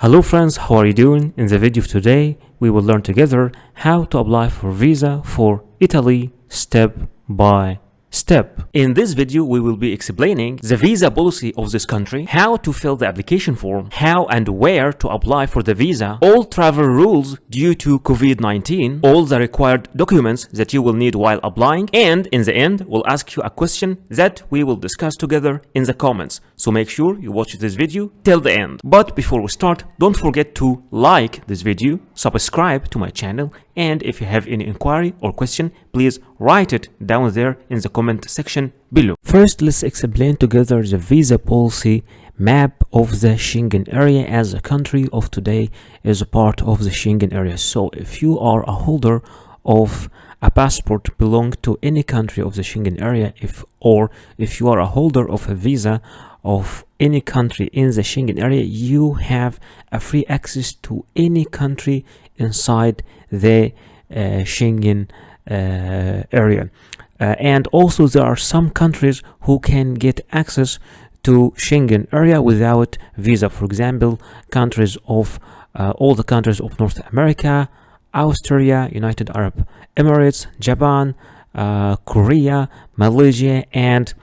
Hello friends, how are you doing? In the video of today, we will learn together how to apply for visa for Italy step by step. In this video, we will be explaining the visa policy of this country, how to fill the application form, how and where to apply for the visa, all travel rules due to COVID-19, all the required documents that you will need while applying, and in the end, we'll ask you a question that we will discuss together in the comments. So make sure you watch this video till the end. But before we start, don't forget to like this video, subscribe to my channel, and if you have any inquiry or question, please write it down there in the comment section below. First, let's explain together the visa policy map of the Schengen area, as the country of today is a part of the Schengen area. So if you are a holder of a passport belong to any country of the Schengen area, if you are a holder of a visa of any country in the Schengen area, you have a free access to any country inside the Schengen area. And also there are some countries who can get access to Schengen area without visa. For example, countries of all the countries of North America, Austria, United Arab Emirates, Japan, Korea, Malaysia, and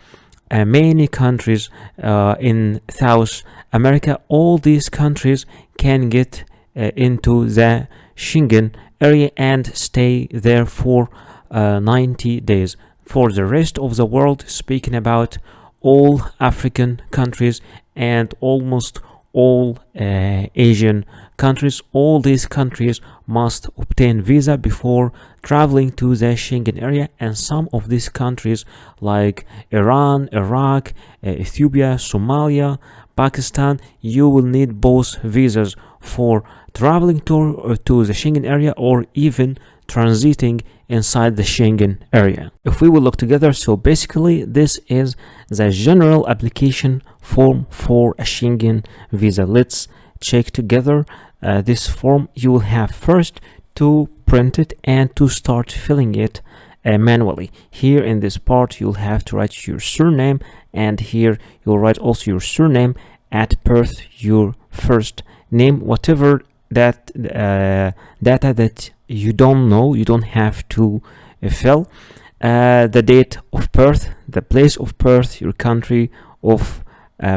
many countries in South America. All these countries can get into the Schengen area and stay there for 90 days. For the rest of the world, speaking about all African countries and almost all Asian countries, all these countries must obtain visa before traveling to the Schengen area. And some of these countries like Iran, Iraq, Ethiopia, Somalia, Pakistan, you will need both visas for traveling to the Schengen area or even transiting inside the Schengen area. If we will look together, so basically this is the general application form for a Schengen visa. Let's check together this form. You will have first to print it and to start filling it manually. Here in this part, you'll have to write your surname, and here you'll write also your surname, at birth your first name, whatever that data that you don't know, you don't have to fill. The date of birth, the place of birth, your country of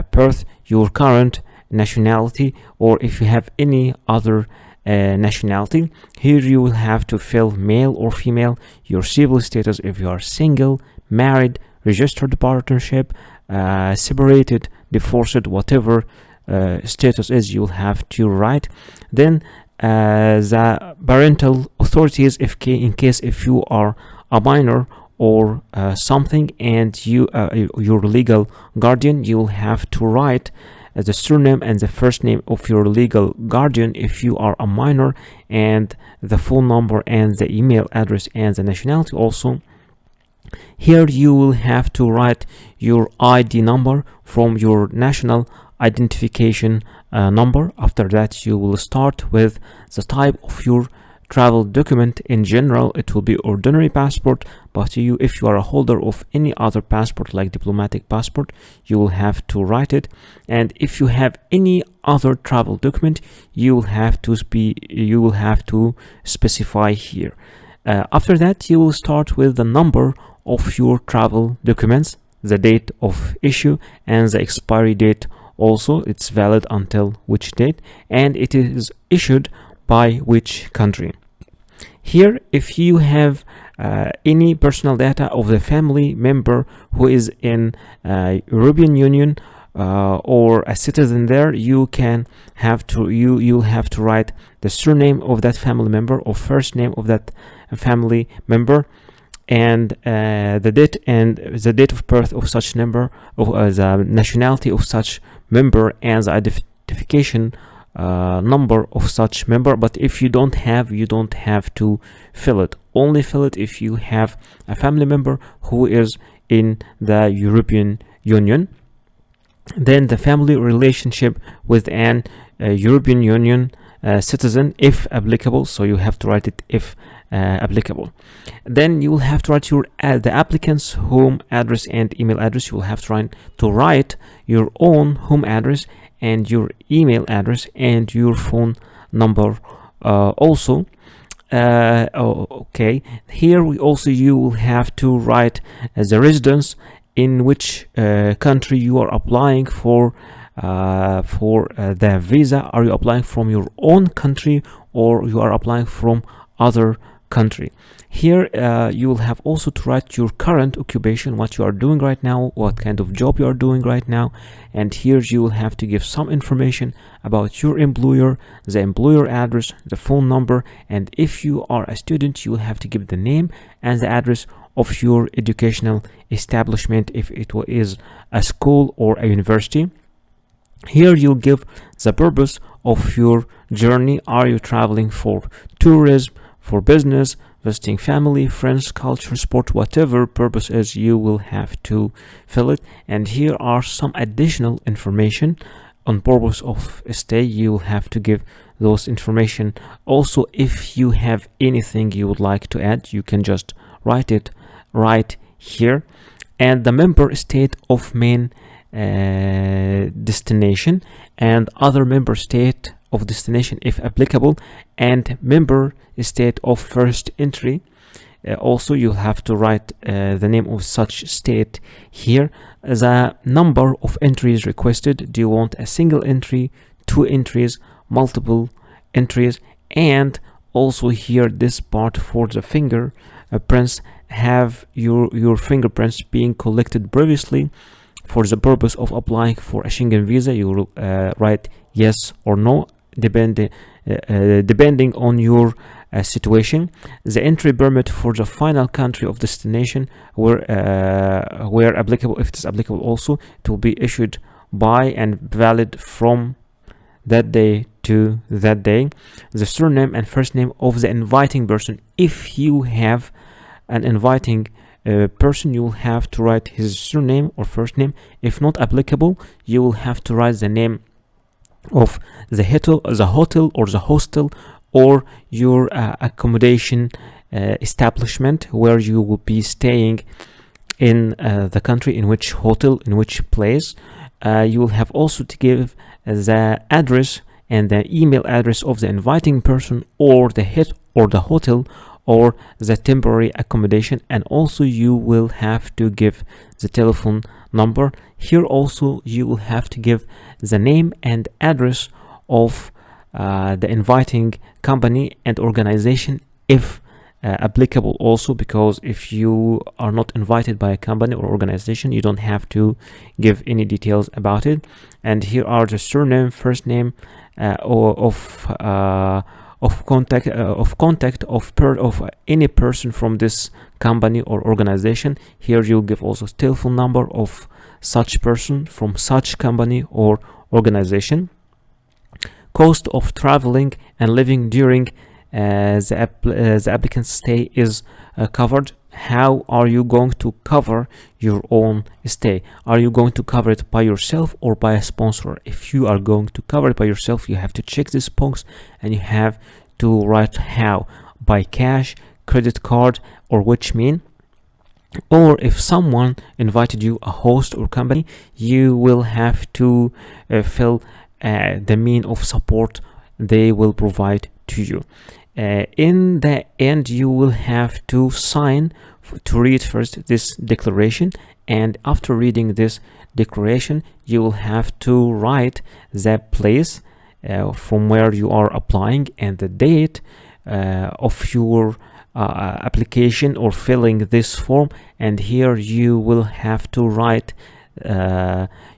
birth, your current nationality, or if you have any other nationality. Here you will have to fill male or female, your civil status, if you are single, married, registered partnership, separated, divorced, whatever status is, you'll have to write. Then the parental authorities, in case if you are a minor or something, and your legal guardian, you will have to write the surname and the first name of your legal guardian if you are a minor, and the phone number and the email address and the nationality also. Here you will have to write your ID number from your national identification number. After that, you will start with the type of your travel document. In general, it will be ordinary passport, but if you are a holder of any other passport like diplomatic passport, you will have to write it. And if you have any other travel document, you will have to specify here. After that, you will start with the number of your travel documents, the date of issue, and the expiry date. Also, it's valid until which date, and it is issued by which country. Here, if you have any personal data of the family member who is in European Union or a citizen there, you'll have to write the surname of that family member or first name of that family member, and the date of birth of such member, of the nationality of such member, and the identification number of such member. But if you don't have, you don't have to fill it. Only fill it if you have a family member who is in the European Union. Then the family relationship with an European Union citizen if applicable, so you have to write it if applicable. Then you will have to write your the applicant's home address and email address. You will have to write your own home address and your email address and your phone number also. Okay, here you will have to write the residence in which country you are applying for the visa. Are you applying from your own country or you are applying from other country? Here you will have also to write your current occupation, what you are doing right now, what kind of job you are doing right now. And here you will have to give some information about your employer, the employer address, the phone number, and if you are a student you will have to give the name and the address of your educational establishment if it is a school or a university. Here you'll give the purpose of your journey. Are you traveling for tourism, for business, visiting family, friends, culture, sport, whatever purpose is, you will have to fill it. And here are some additional information on purpose of stay. You will have to give those information. Also, if you have anything you would like to add, you can just write it right here. And the member state of main destination and other member state of destination if applicable, and member state of first entry. Also you'll have to write the name of such state here, the number of entries requested. Do you want a single entry, 2 entries, multiple entries? And also here this part for the fingerprints, have your fingerprints being collected previously for the purpose of applying for a Schengen visa. You will write yes or no depending on your situation. The entry permit for the final country of destination where applicable, if it is applicable also, it will be issued by and valid from that day to that day. The surname and first name of the inviting person. If you have an inviting person, you will have to write his surname or first name. If not applicable, you will have to write the name of the hotel or the hostel or your accommodation establishment where you will be staying in the country, in which hotel, in which place. You will have also to give the address and the email address of the inviting person or the hotel or the temporary accommodation, and also you will have to give the telephone number. Here also you will have to give the name and address of the inviting company and organization if applicable also, because if you are not invited by a company or organization, you don't have to give any details about it. And here are the surname, first name of contact of any person from this company or organization. Here you'll give also telephone number of such person from such company or organization. Cost of traveling and living during the applicant's stay is covered. How are you going to cover your own stay? Are you going to cover it by yourself or by a sponsor? If you are going to cover it by yourself, you have to check this box and you have to write how: by cash, credit card, or which mean. Or if someone invited you, a host or company, you will have to fill the mean of support they will provide to you. In the end, you will have to sign to read first this declaration, and after reading this declaration, you will have to write the place from where you are applying and the date of your application or filling this form. And here you will have to write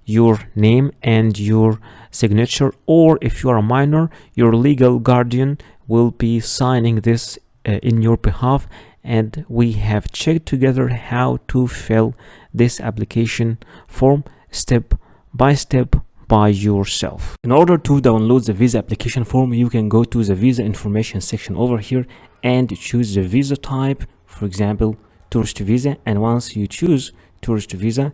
your name and your signature, or if you are a minor, your legal guardian will be signing this in your behalf. And we have checked together how to fill this application form step by step by yourself. In order to download the visa application form, you can go to the visa information section over here and choose the visa type, for example tourist visa. And once you choose tourist visa,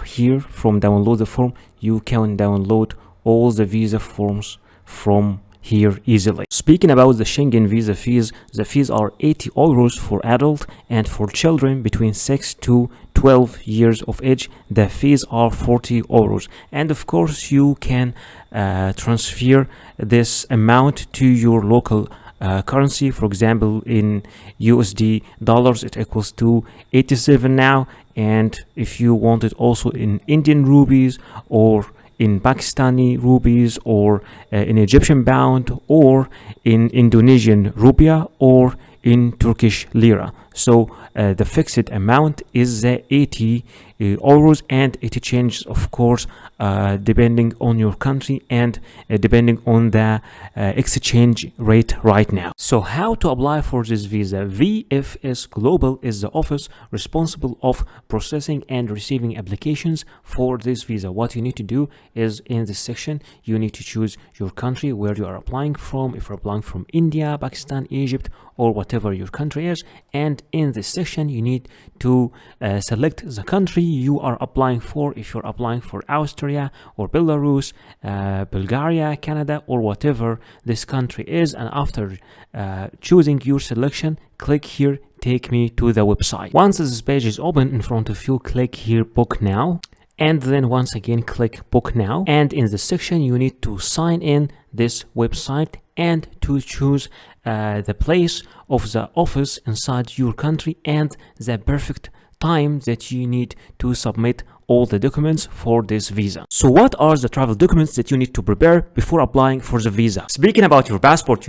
here from download the form, you can download all the visa forms from here easily. Speaking about the Schengen visa fees, the fees are 80 euros for adult, and for children between 6 to 12 years of age the fees are 40 euros. And of course you can transfer this amount to your local currency. For example, in USD dollars it equals to 87 now, and if you want it also in Indian rupees or in Pakistani rupees or in Egyptian pound or in Indonesian rupiah or in Turkish lira. So the fixed amount is 80 euros, and it changes of course depending on your country and depending on the exchange rate right now. So how to apply for this visa? VFS Global is the office responsible of processing and receiving applications for this visa. What you need to do is, in this section you need to choose your country where you are applying from, if you're applying from India, Pakistan, Egypt, or whatever your country is. And in this section you need to select the country you are applying for, if you're applying for Austria or Belarus, Bulgaria, Canada, or whatever this country is. And after choosing your selection, click here, take me to the website. Once this page is open in front of you, click here book now, and then once again click book now. And in this section you need to sign in this website and to choose the place of the office inside your country and the perfect time that you need to submit all the documents for this visa. So what are the travel documents that you need to prepare before applying for the visa? Speaking about your passport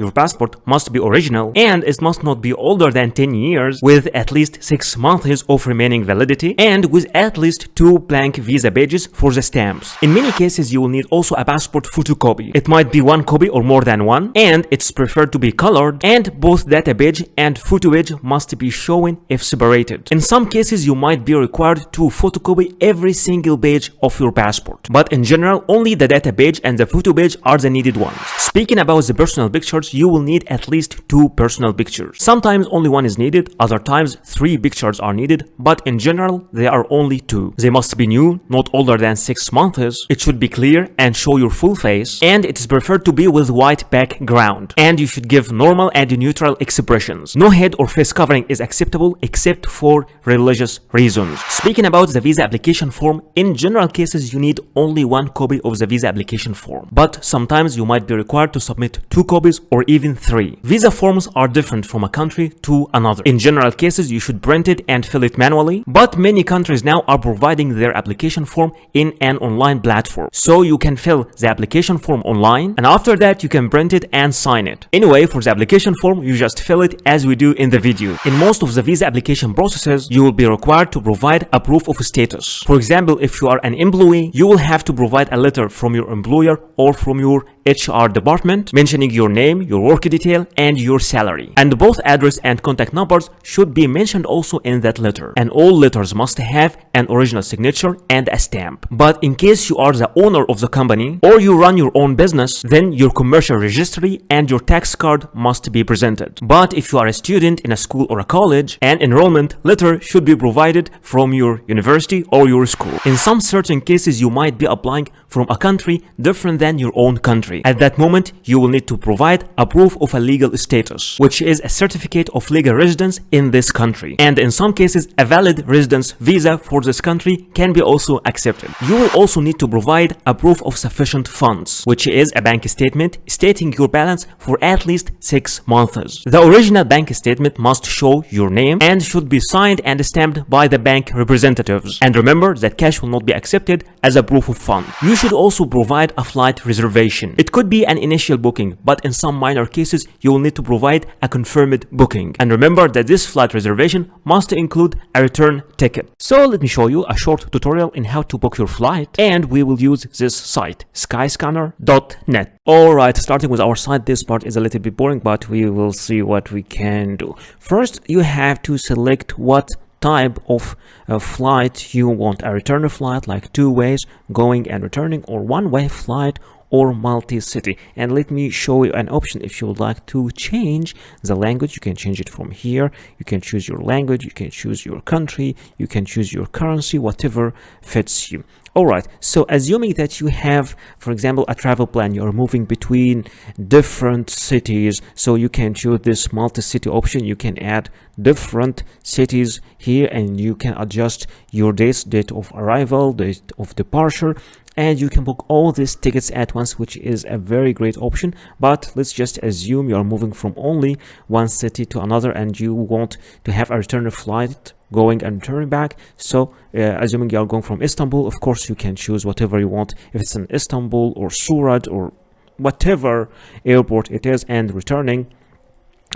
must be original and it must not be older than 10 years, with at least 6 months of remaining validity, and with at least 2 blank visa pages for the stamps. In many cases you will need also a passport photocopy. It might be 1 copy or more than one, and it's preferred to be colored, and both data page and photo page must be shown if separated. In some cases you might be required to photocopy every single page of your passport, but in general only the data page and the photo page are the needed ones. Speaking about the personal pictures, you will need at least 2 personal pictures. Sometimes only 1 is needed, other times 3 pictures are needed, but in general there are only 2. They must be new, not older than 6 months. It should be clear and show your full face, and it is preferred to be with white background, and you should give normal and neutral expressions. No head or face covering is acceptable except for religious reasons. Speaking about the visa application form, in general cases you need only 1 copy of the visa application form, but sometimes you might be required to submit 2 copies or even 3. Visa forms are different from a country to another. In general cases you should print it and fill it manually, but many countries now are providing their application form in an online platform, so you can fill the application form online and after that you can print it and sign it. Anyway, for the application form you just fill it as we do in the video. In most of the visa application processes you will be required to provide a proof of status. For example, if you are an employee, you will have to provide a letter from your employer or from your HR department mentioning your name, your work detail, and your salary. And both address and contact numbers should be mentioned also in that letter. And all letters must have an original signature and a stamp. But in case you are the owner of the company or you run your own business, then your commercial registry and your tax card must be presented. But if you are a student in a school or a college, an enrollment letter should be provided from your university or your school. In some certain cases you might be applying from a country different than your own country. At that moment you will need to provide a proof of a legal status, which is a certificate of legal residence in this country, and in some cases a valid residence visa for this country can be also accepted. You will also need to provide a proof of sufficient funds, which is a bank statement stating your balance for at least 6 months. The original bank statement must show your name and should be signed and stamped by the bank representatives. And remember that cash will not be accepted as a proof of fund. You should also provide a flight reservation. It could be an initial booking, but in some minor cases you will need to provide a confirmed booking. And remember that this flight reservation must include a return ticket. So let me show you a short tutorial in how to book your flight, and we will use this site, skyscanner.net. Alright, starting with our site, this part is a little bit boring, but we will see what we can do. First, you have to select what type of flight you want. A return flight like 2 ways going and returning, or 1-way flight, or multi-city. And let me show you an option. If you would like to change the language, you can change it from here. You can choose your language, you can choose your country, you can choose your currency, whatever fits you. All right, so assuming that you have, for example, a travel plan, you're moving between different cities, so you can choose this multi-city option. You can add different cities here, and you can adjust your date of arrival, date of departure, and you can book all these tickets at once, which is a very great option. But let's just assume you're moving from only one city to another, and you want to have a return flight going and returning back. So assuming you are going from Istanbul, of course you can choose whatever you want, if it's in Istanbul or Surat or whatever airport it is, and returning,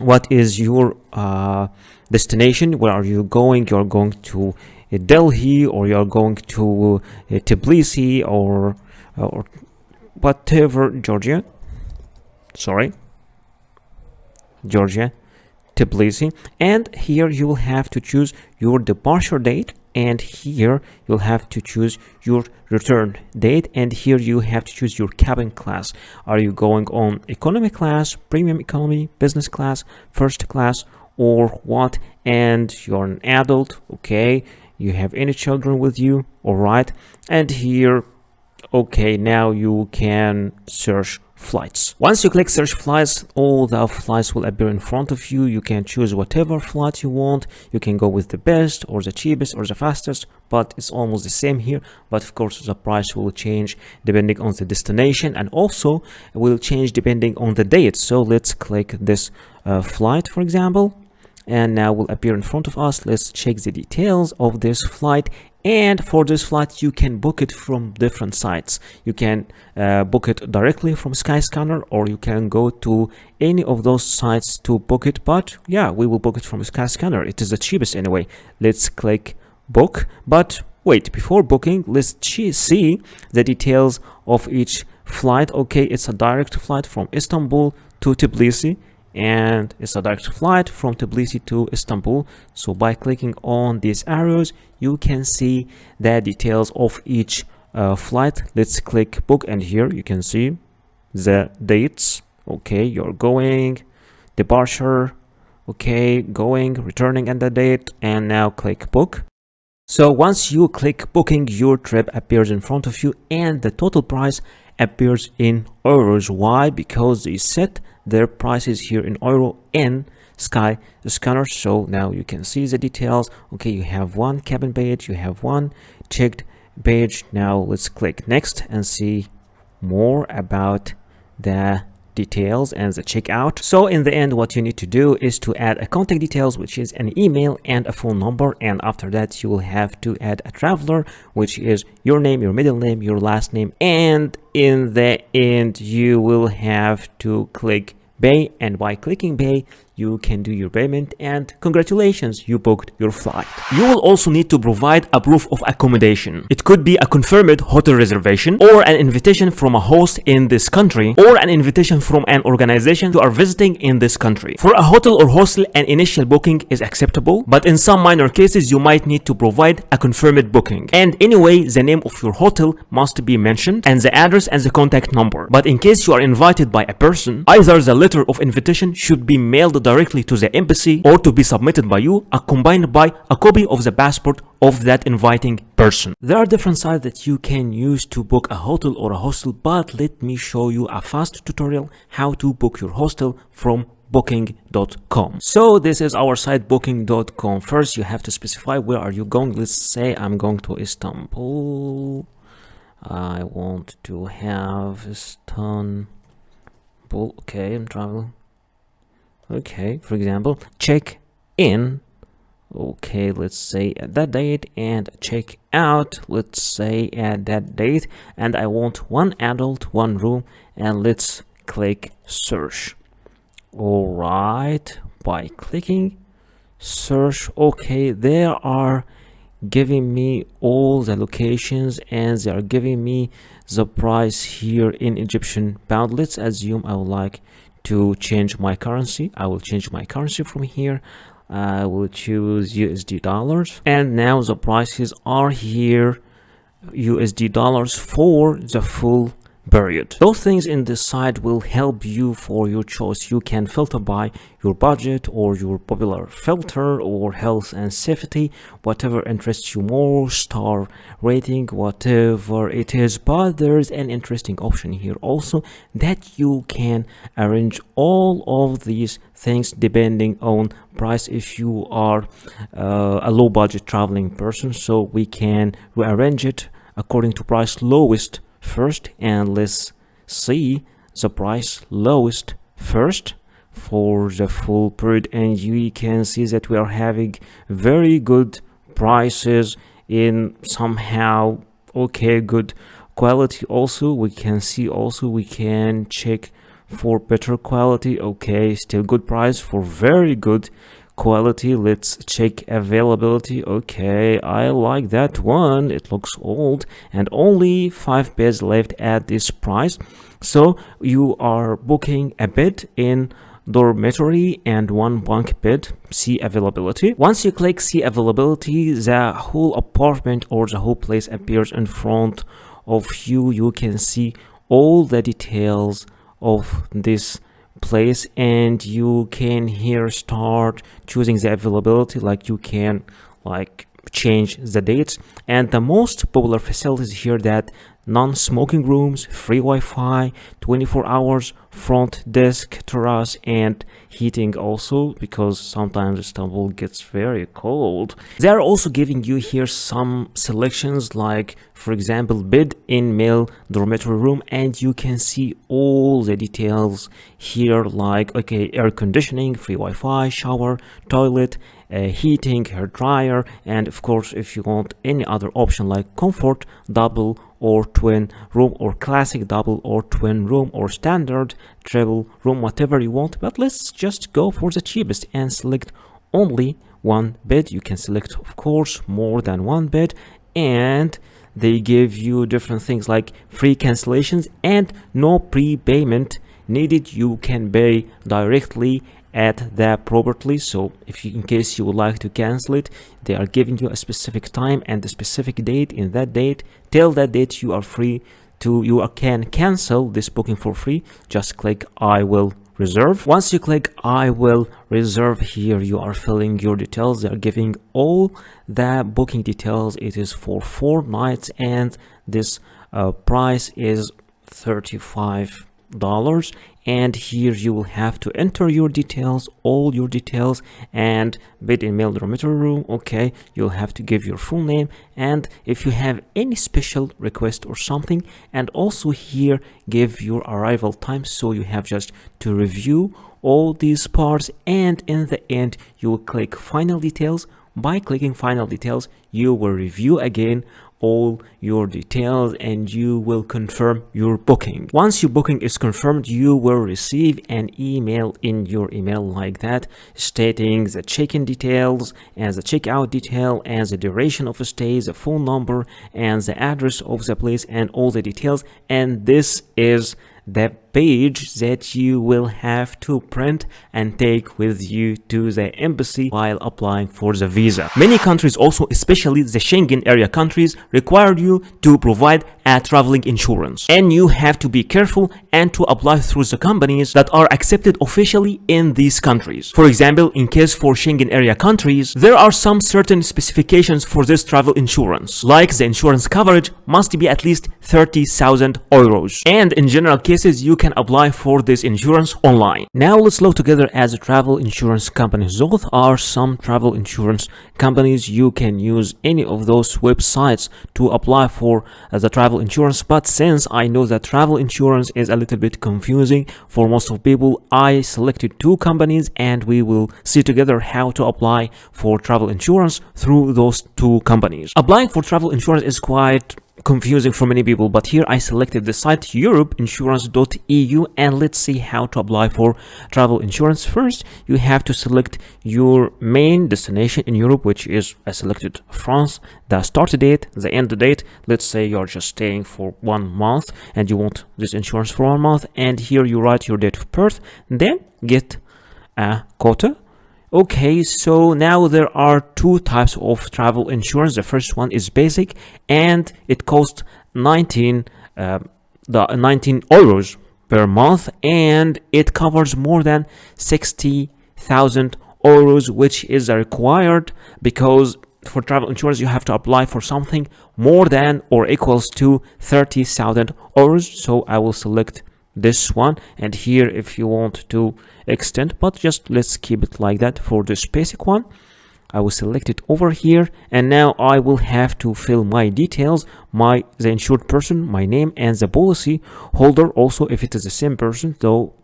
what is your destination? Where are you going? You're going to Delhi, or you're going to Tbilisi, or whatever, Georgia, Tbilisi. And here you will have to choose your departure date, and here you'll have to choose your return date, and here you have to choose your cabin class. Are you going on economy class, premium economy, business class, first class, or what? And you're an adult, okay, you have any children with you, all right. And here, okay, now you can search flights. Once you click search flights, all the flights will appear in front of you. You can choose whatever flight you want. You can go with the best or the cheapest or the fastest, but it's almost the same here. But of course the price will change depending on the destination, and also will change depending on the date. So let's click this flight, for example, and now will appear in front of us. Let's check the details of this flight. And for this flight, you can book it from different sites. You can book it directly from Skyscanner, or you can go to any of those sites to book it. But yeah, we will book it from Skyscanner. It is the cheapest anyway. Let's click book. But wait, before booking, let's see the details of each flight. Okay, it's a direct flight from Istanbul to Tbilisi, and it's a direct flight from Tbilisi to Istanbul. So by clicking on these arrows, you can see the details of each flight. Let's click book, and here you can see the dates. Okay, you're going, departure, okay, going, returning, and the date, and now click book. So once you click booking, your trip appears in front of you, and the total price appears in euros. Why? Because they set their prices here in euro in Skyscanner. So now you can see the details. Okay, you have one cabin page, you have one checked page. Now let's click next and see more about the details and the checkout. So in the end, what you need to do is to add a contact details, which is an email and a phone number, and after that you will have to add a traveler, which is your name, your middle name, your last name, and in the end you will have to click pay, and by clicking pay you can do your payment, and congratulations, you booked your flight. You will also need to provide a proof of accommodation. It could be a confirmed hotel reservation, or an invitation from a host in this country, or an invitation from an organization you are visiting in this country. For a hotel or hostel, an initial booking is acceptable, but in some minor cases you might need to provide a confirmed booking. And anyway, the name of your hotel must be mentioned, and the address and the contact number. But in case you are invited by a person, either the letter of invitation should be mailed directly to the embassy, or to be submitted by you, accompanied by a copy of the passport of that inviting person. There are different sites that you can use to book a hotel or a hostel, but let me show you a fast tutorial how to book your hostel from booking.com. So this is our site, booking.com. First you have to specify where are you going. Let's say I'm going to Istanbul. I want to have Istanbul. Okay, I'm traveling. Okay, for example, check in. Okay, let's say at that date, and check out, let's say at that date, and I want one adult, one room, and let's click search. All right, by clicking search, okay, they are giving me all the locations, and they are giving me the price here in Egyptian pound. Let's assume I would like to change my currency. I will change my currency from here. I will choose USD dollars, and now the prices are here. USD dollars for the full period. Those things in this site will help you for your choice. You can filter by your budget or your popular filter or health and safety, whatever interests you more, star rating, whatever it is. But there is an interesting option here also, that you can arrange all of these things depending on price if you are a low budget traveling person. So we can rearrange it according to price lowest first, and let's see the price lowest first for the full period, and you can see that we are having very good prices in somehow okay good quality. Also we can see, also we can check for better quality. Okay, still good price for very good quality. Let's check availability. Okay, I like that one. It looks old and only 5 beds left at this price. So you are booking a bed in dormitory and 1 bunk bed. See availability. Once you click see availability, the whole apartment or the whole place appears in front of you. You can see all the details of this place, and you can here start choosing the availability, like you can like change the dates. And the most popular facilities here, that non-smoking rooms, free Wi-Fi, 24 hours, front desk, terrace, and heating also, because sometimes Istanbul gets very cold. They are also giving you here some selections, like for example bed in male dormitory room, and you can see all the details here, like okay, air conditioning, free Wi-Fi, shower, toilet, heating, hair dryer, and of course if you want any other option like comfort, double or twin room, or classic double or twin room, or standard travel room, whatever you want. But let's just go for the cheapest and select only 1 bed. You can select of course more than 1 bed, and they give you different things like free cancellations and no prepayment needed. You can pay directly at the property. So if you, in case you would like to cancel it, they are giving you a specific time and a specific date. In that date, till that date, you are free to, you can cancel this booking for free. Just click I will reserve. Once you click I will reserve, here you are filling your details. They are giving all the booking details. It is for 4 nights, and this price is $35. And here you will have to enter your details, all your details, and bed in male dormitory room. Okay, you'll have to give your full name, and if you have any special request or something, and also here give your arrival time. So you have just to review all these parts, and in the end you will click final details. By clicking final details, you will review again all your details and you will confirm your booking. Once your booking is confirmed, you will receive an email in your email like that, stating the check-in details and the checkout detail and the duration of stay, the phone number and the address of the place, and all the details. And this is the page that you will have to print and take with you to the embassy while applying for the visa. Many countries also, especially the Schengen area countries, require you to provide a traveling insurance, and you have to be careful and to apply through the companies that are accepted officially in these countries. For example, in case for Schengen area countries, there are some certain specifications for this travel insurance, like the insurance coverage must be at least 30,000 euros, and in general cases you can apply for this insurance online. Now let's look together as a travel insurance companies. Those are some travel insurance companies. You can use any of those websites to apply for the travel insurance, but since I know that travel insurance is a little bit confusing for most of people, I selected 2 companies and we will see together how to apply for travel insurance through those 2 companies. Applying for travel insurance is quite confusing for many people, but here I selected the site europeinsurance.eu, and let's see how to apply for travel insurance. First, you have to select your main destination in Europe, which is I selected France, the start date, the end date. Let's say you're just staying for 1 month and you want this insurance for 1 month, and here you write your date of birth, then get a quota. Okay, so now there are 2 types of travel insurance. The first one is basic and it costs 19 the 19 euros per month, and it covers more than 60,000 euros, which is required because for travel insurance you have to apply for something more than or equals to 30,000 euros. So I will select this one, and here if you want to extend, but just let's keep it like that for this basic one. I will select it over here, and now I will have to fill my details, the insured person, my name, and the policy holder also if it is the same person, though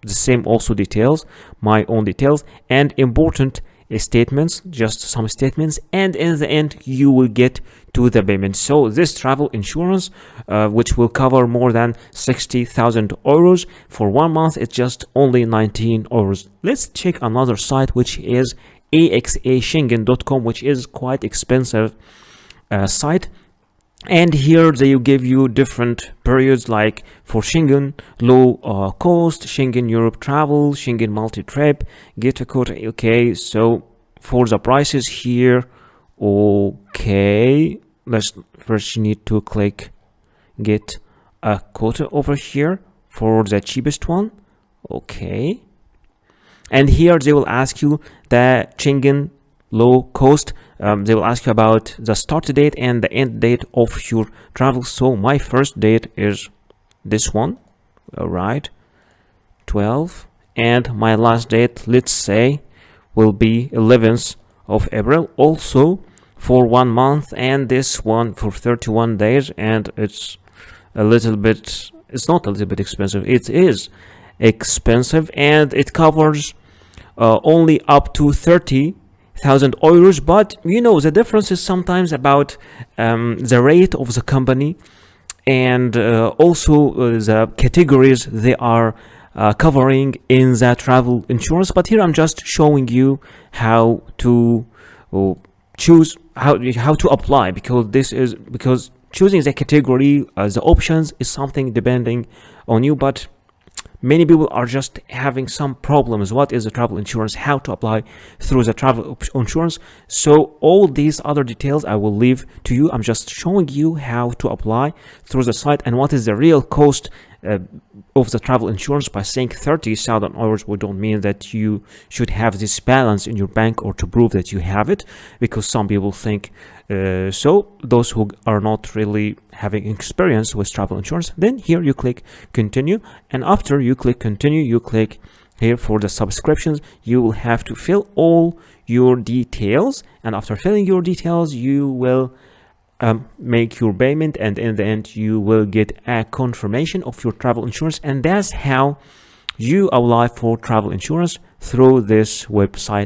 the same also details, my own details, and important statements, just some statements, and in the end you will get to the payment. So this travel insurance which will cover more than 60,000 euros for 1 month, it's just only 19 euros. Let's check another site, which is axaschengen.com, which is quite expensive site, and here they give you different periods, like for Schengen low cost, Schengen Europe travel, Schengen multi-trip, get a quote. Okay, so for the prices here, okay, let's first you need to click get a quota over here for the cheapest one. Okay, and here they will ask you the Schengen low cost. They will ask you about the start date and the end date of your travel. So my first date is this one, all right, 12, and my last date, let's say, will be 11th of April, also for 1 month, and this one for 31 days, and it's a little bit, it's not a little bit expensive, it is expensive, and it covers only up to 30,000 euros. But you know, the difference is sometimes about the rate of the company, and also the categories they are covering in the travel insurance. But here I'm just showing you how to choose, how to apply, because choosing the category, the options is something depending on you. But many people are just having some problems. What is the travel insurance? How to apply through the travel insurance? So all these other details I will leave to you. I'm just showing you how to apply through the site and what is the real cost of the travel insurance. By saying 30,000 euros, we don't mean that you should have this balance in your bank or to prove that you have it, because some people think so, those who are not really having experience with travel insurance. Then here you click continue, and after you click continue, you click here for the subscriptions. You will have to fill all your details, and after filling your details you will make your payment, and in the end you will get a confirmation of your travel insurance. And that's how you apply for travel insurance through this website.